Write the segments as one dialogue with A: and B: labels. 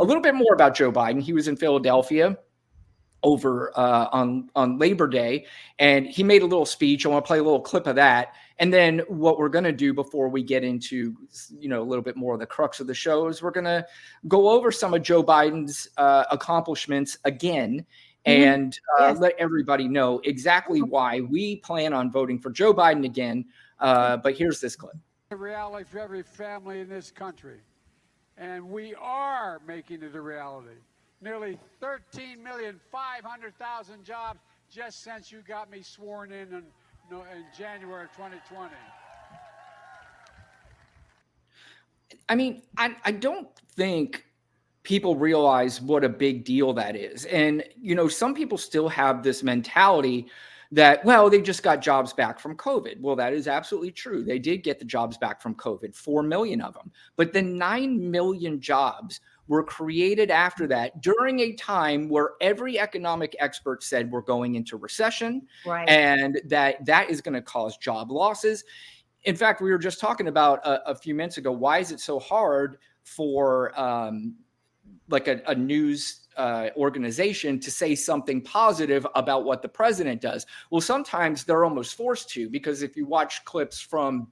A: a little bit more about Joe Biden. He was in Philadelphia over on Labor Day, and he made a little speech. I want to play a little clip of that. And then what we're going to do before we get into, a little bit more of the crux of the show is we're going to go over some of Joe Biden's accomplishments again and let everybody know exactly why we plan on voting for Joe Biden again. But here's this clip.
B: A reality for every family in this country, and we are making it a reality. Nearly 13,500,000 jobs just since you got me sworn in January of 2020.
A: I mean, I don't think people realize what a big deal that is. And, some people still have this mentality that, well, they just got jobs back from COVID. Well, that is absolutely true. They did get the jobs back from COVID, 4 million of them. But the 9 million jobs were created after that during a time where every economic expert said we're going into recession, and that is going to cause job losses. In fact, we were just talking about a few minutes ago, why is it so hard for like a news organization to say something positive about what the president does? Well, sometimes they're almost forced to, because if you watch clips from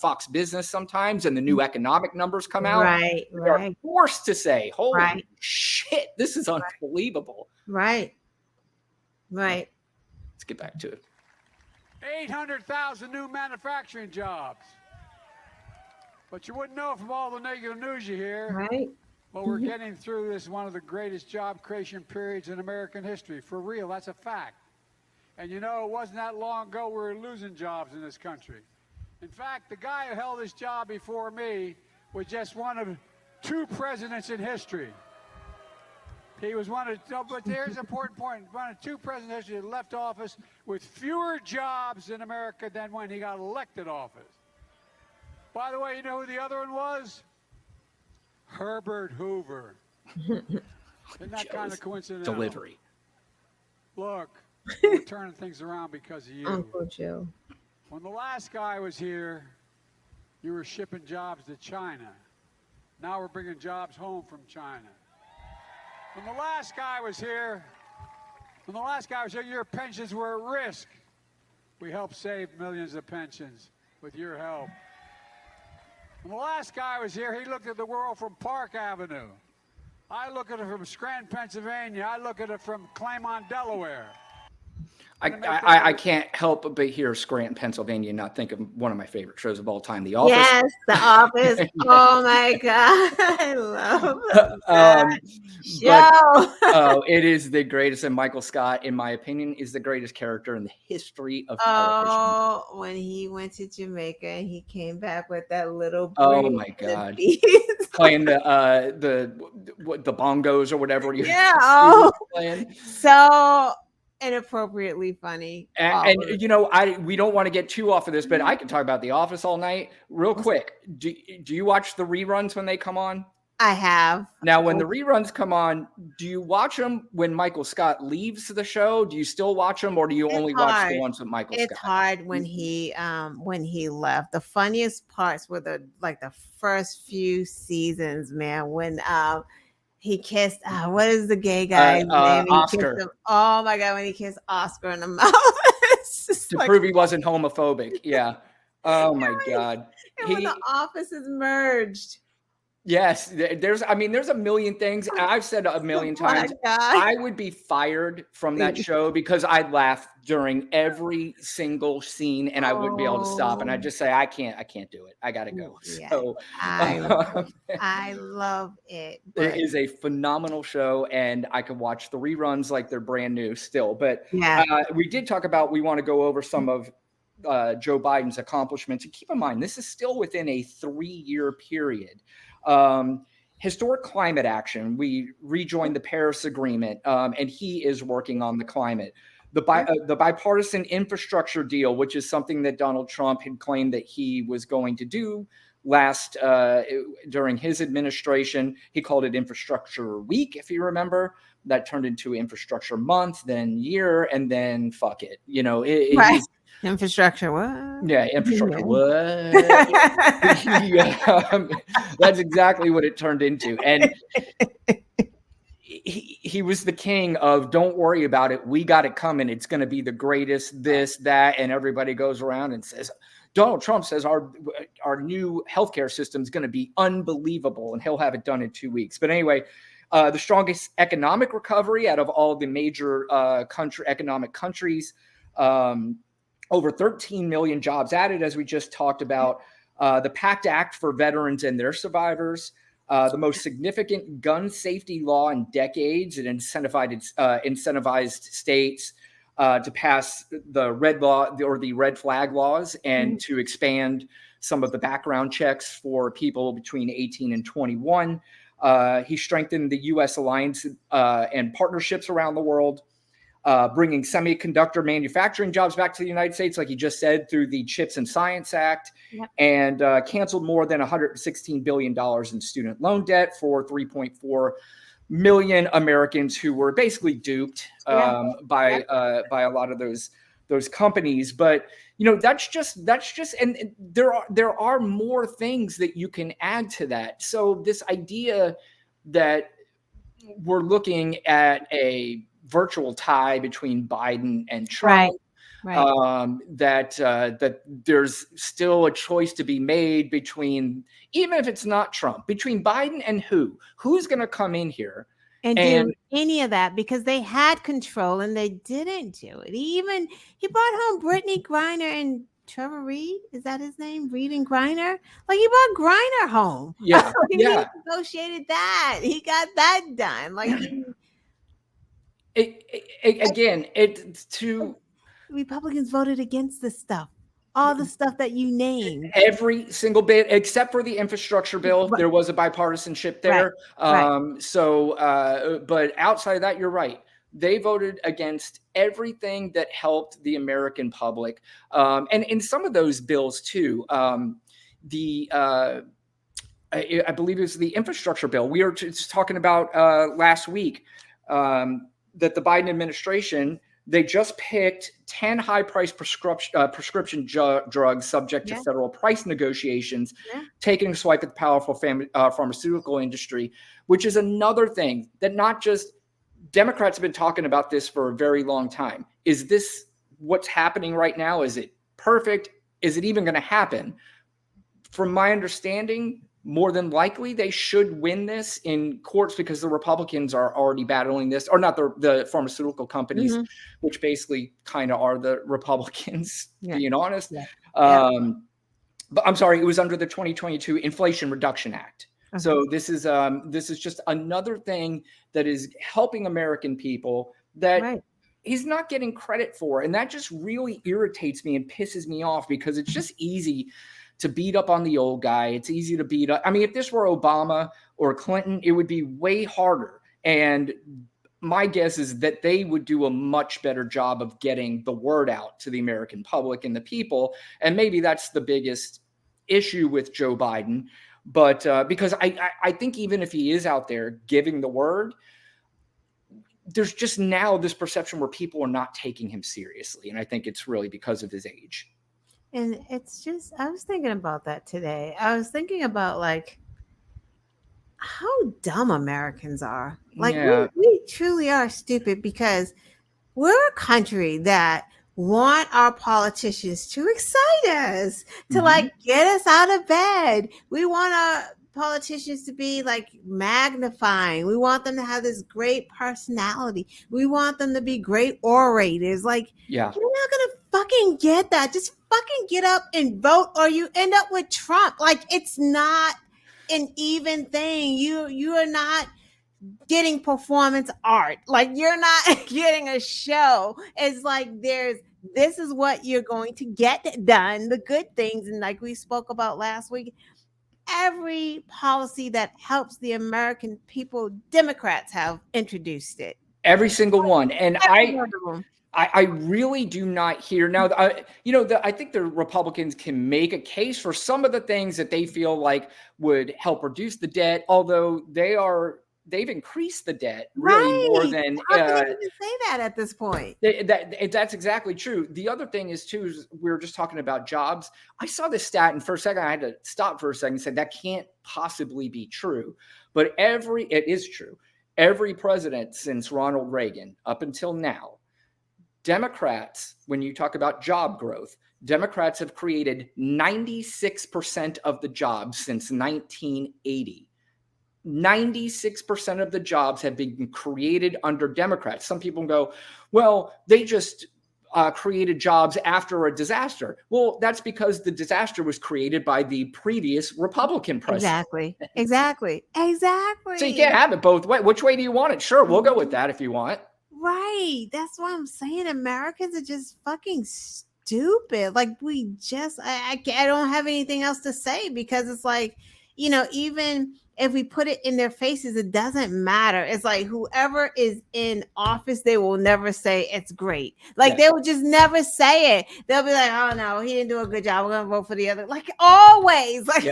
A: Fox Business sometimes and the new economic numbers come out, they're forced to say, holy shit, this is unbelievable.
C: Right.
A: Let's get back to it.
B: 800,000 new manufacturing jobs. But you wouldn't know from all the negative news you hear.
C: Right.
B: But we're getting through this, one of the greatest job creation periods in American history. For real, that's a fact. And it wasn't that long ago we were losing jobs in this country. In fact, the guy who held this job before me was just one of 2 presidents in history. He was but here's an important point, one of 2 presidents in history that left office with fewer jobs in America than when he got elected office. By the way, you know who the other one was? Herbert Hoover. Isn't that kind of coincidental?
A: Delivery.
B: Look, we're turning things around because of you.
C: Uncle Joe.
B: When the last guy was here, you were shipping jobs to China. Now we're bringing jobs home from China. When the last guy was here, your pensions were at risk. We helped save millions of pensions with your help. When the last guy was here, he looked at the world from Park Avenue. I look at it from Scranton, Pennsylvania. I look at it from Claymont, Delaware.
A: I can't help but hear Scranton, Pennsylvania, and not think of one of my favorite shows of all time, The Office.
C: Yes, The Office. Oh my God, I love that show.
A: It is the greatest, and Michael Scott, in my opinion, is the greatest character in the history of television.
C: Oh, when he went to Jamaica and he came back with that little.
A: Oh my God, playing the bongos or whatever. He was playing.
C: So inappropriately funny.
A: And we don't want to get too off of this, but I can talk about The Office all night. Real quick, do you watch the reruns when they come on?
C: I have.
A: Now, when the reruns come on, do you watch them when Michael Scott leaves the show? Do you still watch them, or do you only watch the ones with Michael Scott?
C: It's hard when he left. The funniest parts were the first few seasons, man. When he kissed, what is the gay guy's name?
A: Oscar.
C: Oh my God, when he kissed Oscar in the mouth.
A: To prove he wasn't homophobic. Yeah. Oh my God.
C: And when the offices merged.
A: Yes, there's a million things. I've said a million times, I would be fired from that show because I'd laugh during every single scene and I wouldn't be able to stop. And I'd just say, I can't do it. I got to go.
C: Yeah.
A: So
C: I love it.
A: It is a phenomenal show and I could watch the reruns like they're brand new still. But we did talk about, we want to go over some of Joe Biden's accomplishments. And keep in mind, this is still within a 3-year period. Historic climate action. We rejoined the Paris Agreement, and he is working on the climate. The bipartisan infrastructure deal, which is something that Donald Trump had claimed that he was going to do during his administration. He called it Infrastructure Week, if you remember. That turned into Infrastructure Month, then year, and then fuck it.
C: Right. Infrastructure what?
A: Yeah, infrastructure what? That's exactly what it turned into. And he was the king of don't worry about it. We got it coming. It's going to be the greatest, this, that. And everybody goes around and says, Donald Trump says our new healthcare system is going to be unbelievable and he'll have it done in 2 weeks. But anyway, the strongest economic recovery out of all the major economic countries, over 13 million jobs added, as we just talked about, the PACT Act for veterans and their survivors, the most significant gun safety law in decades. It incentivized states to pass the red law or the red flag laws and to expand some of the background checks for people between 18 and 21. He strengthened the U.S. alliance and partnerships around the world, bringing semiconductor manufacturing jobs back to the United States, like he just said, through the CHIPS and Science Act, and canceled more than $116 billion in student loan debt for 3.4 million Americans who were basically duped by a lot of those companies. But that's just, and there are more things that you can add to that. So this idea that we're looking at a virtual tie between Biden and Trump, that there's still a choice to be made between, even if it's not Trump, between Biden and who's going to come in here
C: and do any of that, because they had control and they didn't do it. He brought home Brittany Griner and Trevor Reed. Is that his name? Reed and Griner? Like, he brought Griner home.
A: Yeah.
C: He negotiated that. He got that done. Like, Republicans voted against this stuff. All the stuff that you named.
A: Every single bit, except for the infrastructure bill. There was a bipartisanship there. But outside of that, you're right. They voted against everything that helped the American public. And in some of those bills too, I believe it was the infrastructure bill we were just talking about last week, that the Biden administration, they just picked 10 high-priced prescription drugs subject to federal price negotiations, taking a swipe at the powerful pharmaceutical industry, which is another thing that not just Democrats have been talking about this for a very long time. Is this what's happening right now? Is it perfect? Is it even going to happen? From my understanding, more than likely they should win this in courts because the Republicans are already battling this, or not the pharmaceutical companies, which basically kind of are the Republicans, being honest. But I'm sorry, it was under the 2022 Inflation Reduction Act. So this is just another thing that is helping American people that he's not getting credit for. And that just really irritates me and pisses me off, because it's just easy to beat up on the old guy. It's easy to beat up. I mean, if this were Obama or Clinton, it would be way harder. And my guess is that they would do a much better job of getting the word out to the American public and the people. And maybe that's the biggest issue with Joe Biden. But because I think even if he is out there giving the word, there's just now this perception where people are not taking him seriously. And I think it's really because of his age.
C: And it's just, I was thinking about that today. I was thinking about, like, how dumb Americans are. Like, we truly are stupid, because we're a country that want our politicians to excite us, to like get us out of bed. We want our politicians to be like magnifying. We want them to have this great personality. We want them to be great orators. Like, you're not gonna fucking get that. Just fucking get up and vote, or you end up with Trump. Like, it's not an even thing. You are not getting performance art. Like, you're not getting a show. It's like this is what you're going to get done, the good things. And like we spoke about last week, every policy that helps the American people, Democrats have introduced it.
A: Every single one. And I really do not hear now. I think the Republicans can make a case for some of the things that they feel like would help reduce the debt, although they've increased the debt really more than.
C: How can they even say that at this point?
A: That's exactly true. The other thing is too, is we were just talking about jobs. I saw this stat, and for a second I had to stop for a second and say that can't possibly be true, but it is true. every president since Ronald Reagan up until now, Democrats, when you talk about job growth, Democrats have created 96% of the jobs since 1980. 96% of the jobs have been created under Democrats. Some people go, well, they just created jobs after a disaster. Well, that's because the disaster was created by the previous Republican president.
C: Exactly.
A: So you can't have it both ways. Which way do you want it? Sure, we'll go with that if you want.
C: Right. That's what I'm saying. Americans are just fucking stupid. Like we just, I don't have anything else to say because it's like, even if we put it in their faces, it doesn't matter. It's like whoever is in office, they will never say it's great. Like they will just never say it. They'll be like, oh no, he didn't do a good job. We're gonna vote for the other. Like always. Like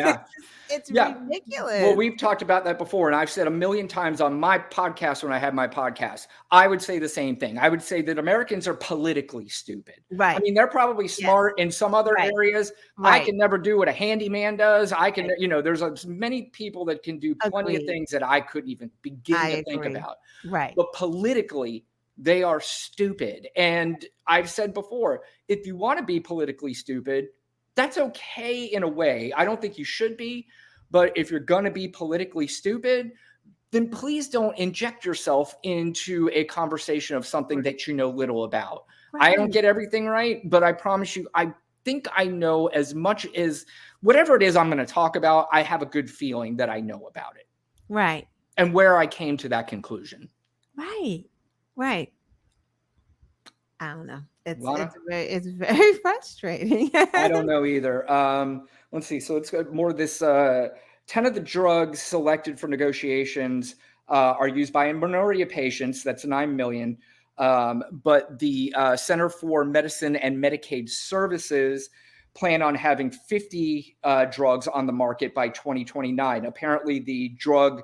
C: it's ridiculous.
A: Well, we've talked about that before, and I've said a million times on my podcast when I had my podcast, I would say the same thing. I would say that Americans are politically stupid.
C: Right.
A: I mean, they're probably smart in some other areas. I can never do what a handyman does. I can, there's many people that can do plenty of things that I couldn't even begin to think about.
C: Right.
A: But politically, they are stupid. And I've said before, if you want to be politically stupid, that's okay in a way. I don't think you should be. But if you're going to be politically stupid, then please don't inject yourself into a conversation of something that you know little about. Right. I don't get everything right, but I promise you, I think I know as much as whatever it is I'm going to talk about, I have a good feeling that I know about it.
C: Right.
A: And where I came to that conclusion.
C: Right. Right. I don't know. It's very frustrating.
A: I don't know either. Let's see. So let's go more of this. 10 of the drugs selected for negotiations are used by a minority of patients. That's 9 million. But the Center for Medicine and Medicaid Services plan on having 50 drugs on the market by 2029. Apparently, the drug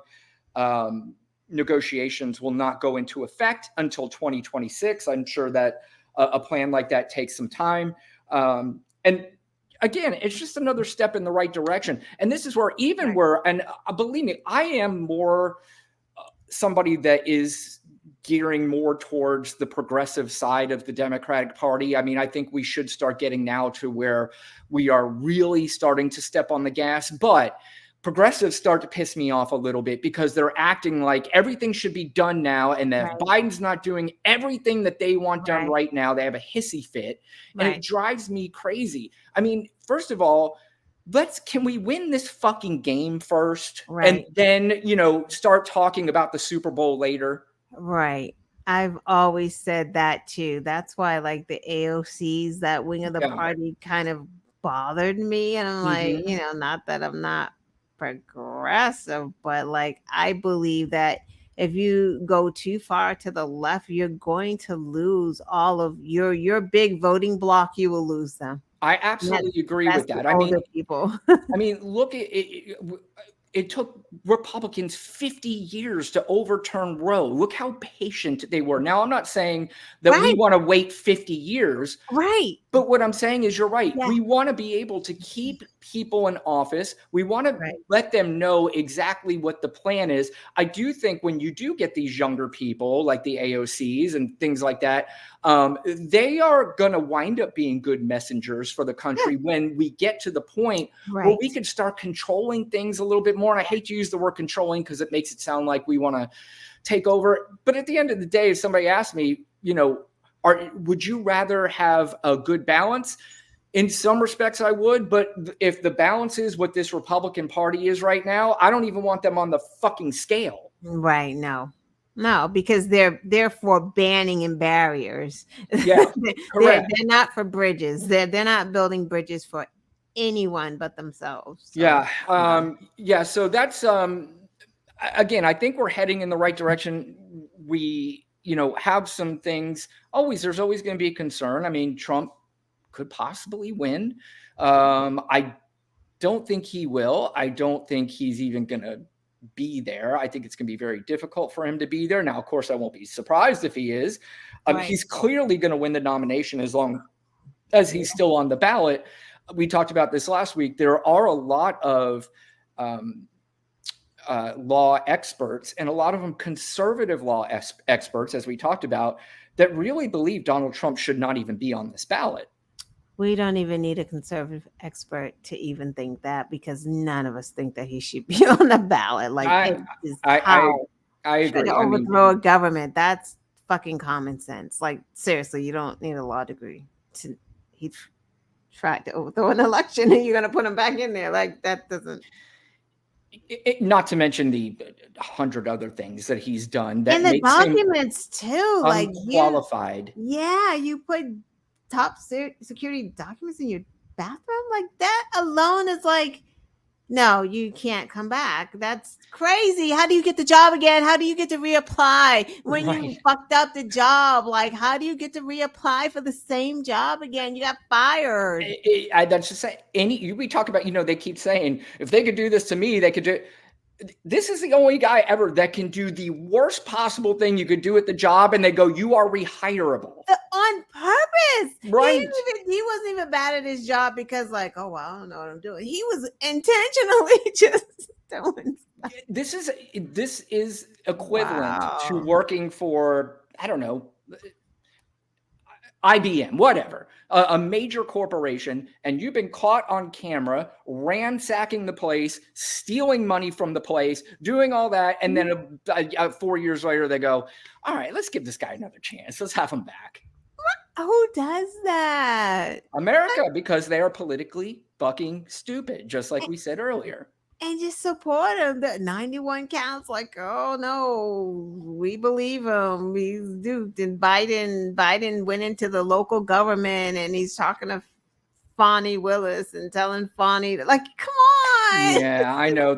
A: negotiations will not go into effect until 2026. I'm sure that a plan like that takes some time. And again, it's just another step in the right direction. And this is where and believe me, I am more somebody that is gearing more towards the progressive side of the Democratic Party. I mean, I think we should start getting now to where we are really starting to step on the gas, but progressives start to piss me off a little bit because they're acting like everything should be done now and that Biden's not doing everything that they want done right now. They have a hissy fit and it drives me crazy. I mean, first of all, can we win this fucking game first and then, start talking about the Super Bowl later?
C: Right. I've always said that too. That's why like the AOCs, that wing of the party kind of bothered me. And I'm like, not that I'm not progressive, but like I believe that if you go too far to the left, you're going to lose all of your big voting block. You will lose them.
A: I absolutely agree with that. I mean, look at it. It took Republicans 50 years to overturn Roe. Look how patient they were. Now, I'm not saying that we want to wait 50 years.
C: Right.
A: But what I'm saying is you're right. Yeah. We want to be able to keep people in office. We want to let them know exactly what the plan is. I do think when you do get these younger people like the AOCs and things like that, they are going to wind up being good messengers for the country when we get to the point where we can start controlling things a little bit more. And I hate to use the word controlling because it makes it sound like we want to take over. But at the end of the day, if somebody asked me, would you rather have a good balance? In some respects, I would. But if the balance is what this Republican Party is right now, I don't even want them on the fucking scale.
C: Right. No, because they're for banning and barriers.
A: Yeah,
C: they're not for bridges. They're not building bridges for anyone but themselves. So,
A: yeah. So that's again, I think we're heading in the right direction. We have some things. There's always going to be a concern. I mean, Trump could possibly win. I don't think he will. I don't think he's even going to be there. I think it's going to be very difficult for him to be there. Now, of course, I won't be surprised if he is. He's clearly going to win the nomination as long as he's still on the ballot. We talked about this last week. There are a lot of law experts, and a lot of them conservative law experts, as we talked about, that really believe Donald Trump should not even be on this ballot.
C: We don't even need a conservative expert to even think that, because none of us think that he should be on the ballot. Like,
A: I
C: it is
A: I
C: how
A: agree.
C: to
A: I mean,
C: overthrow a government. That's fucking common sense. Like, seriously, you don't need a law degree to. He tried to overthrow an election, and you're gonna put him back in there. Like, that doesn't.
A: not to mention the 100 other things that he's done that
C: And the
A: makes him
C: documents too, like
A: unqualified.
C: you put top security documents in your bathroom, like that alone is like, no, you can't come back. That's crazy. How do you get the job again? How do you get to reapply when you
A: Right.
C: fucked up the job? Like, how do you get to reapply for the same job again? You got fired.
A: That's just say we talk about, they keep saying, if they could do this to me, they could do. This is the only guy ever that can do the worst possible thing you could do at the job, and they go, you are rehirable.
C: On purpose.
A: Right.
C: He wasn't even bad at his job because, like, oh, well, I don't know what I'm doing. He was intentionally just doing stuff.
A: This is equivalent to
C: Wow.
A: working for, I don't know, IBM, whatever, a major corporation, and you've been caught on camera ransacking the place, stealing money from the place, doing all that, and then 4 years later they go, all right, let's give this guy another chance. Let's have him back.
C: Who does that?
A: America, because they are politically fucking stupid, just like we said earlier.
C: And just support him. The 91 counts, like, oh no, we believe him. He's duped. And Biden went into the local government and he's talking to Fonnie Willis and telling Fonnie, like, come on.
A: Yeah, I know.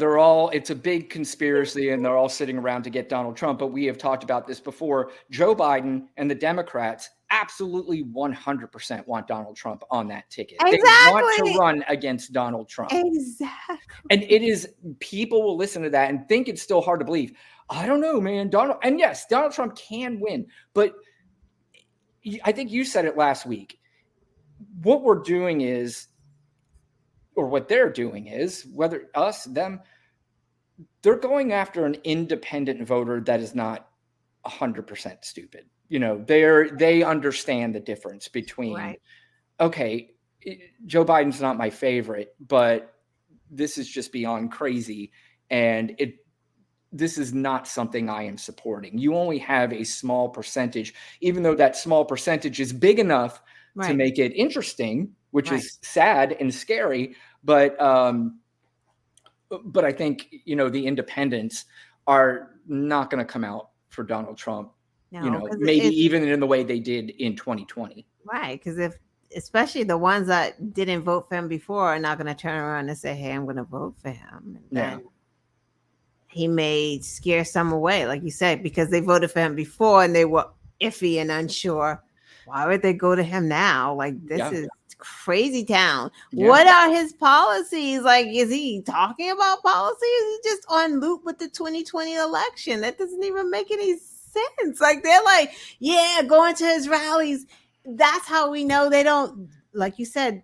A: It's a big conspiracy, and they're all sitting around to get Donald Trump. But we have talked about this before. Joe Biden and the Democrats absolutely 100% want Donald Trump on that ticket. They want to run against Donald Trump.
C: Exactly.
A: And people will listen to that and think it's still hard to believe. I don't know, man. And yes, Donald Trump can win. But I think you said it last week. What we're doing is, or what they're doing is, whether us, them, they're going after an independent voter that is not 100% stupid. They understand the difference between,
C: Right.
A: Okay, Joe Biden's not my favorite, but this is just beyond crazy. And this is not something I am supporting. You only have a small percentage, even though that small percentage is big enough to make it interesting, which is sad and scary. But I think, the independents are not going to come out for Donald Trump,
C: No,
A: maybe even in the way they did in 2020.
C: Right. Because especially the ones that didn't vote for him before are not going to turn around and say, hey, I'm going to vote for him. And then he may scare some away, like you said, because they voted for him before and they were iffy and unsure. Why would they go to him now? Like, this is crazy town. Yeah. What are his policies? Like, is he talking about policy? Is he just on loop with the 2020 election? That doesn't even make any sense. Like, they're like, yeah, going to his rallies. That's how we know they don't, like you said,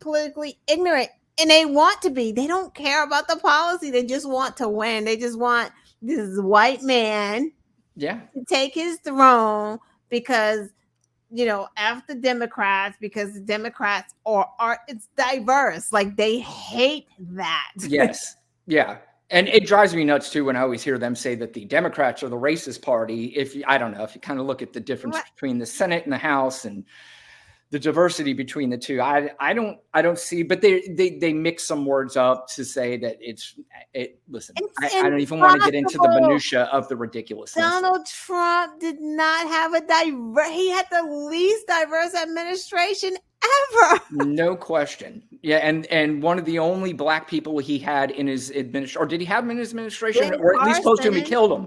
C: politically ignorant. And they want to be. They don't care about the policy. They just want to win. They just want this white man to take his throne because, after Democrats, because the Democrats are it's diverse. Like, they hate that.
A: Yes. Yeah. And it drives me nuts too when I always hear them say that the Democrats are the racist party. I don't know, if you kind of look at the difference between the Senate and the House and the diversity between the two, I don't see, but they mix some words up to say that listen, I don't even want to get into the minutia of the ridiculousness.
C: Donald Trump did not have he had the least diverse administration ever.
A: No question. Yeah. And one of the only black people he had in his administration, or did he have him in his administration, or at least close to him, he killed him.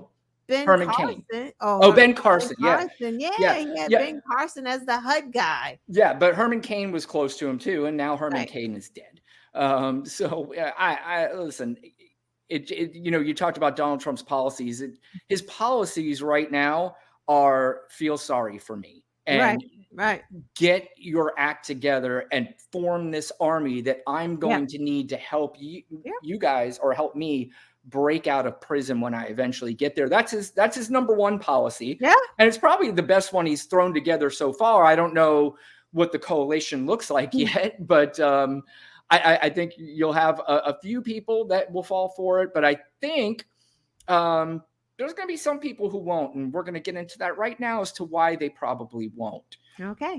A: Herman Cain. Ben Carson. Yeah.
C: He had Ben Carson as the HUD guy.
A: Yeah, but Herman Cain was close to him too, and now Herman Cain is dead. So I listen. You talked about Donald Trump's policies. His policies right now are feel sorry for me and get your act together and form this army that I'm going to need to help you guys, or help me break out of prison when I eventually get there. That's his number one policy.
C: Yeah.
A: And it's probably the best one he's thrown together so far. I don't know what the coalition looks like yet, but I think you'll have a few people that will fall for it. But I think there's going to be some people who won't. And we're going to get into that right now as to why they probably won't.
C: Okay.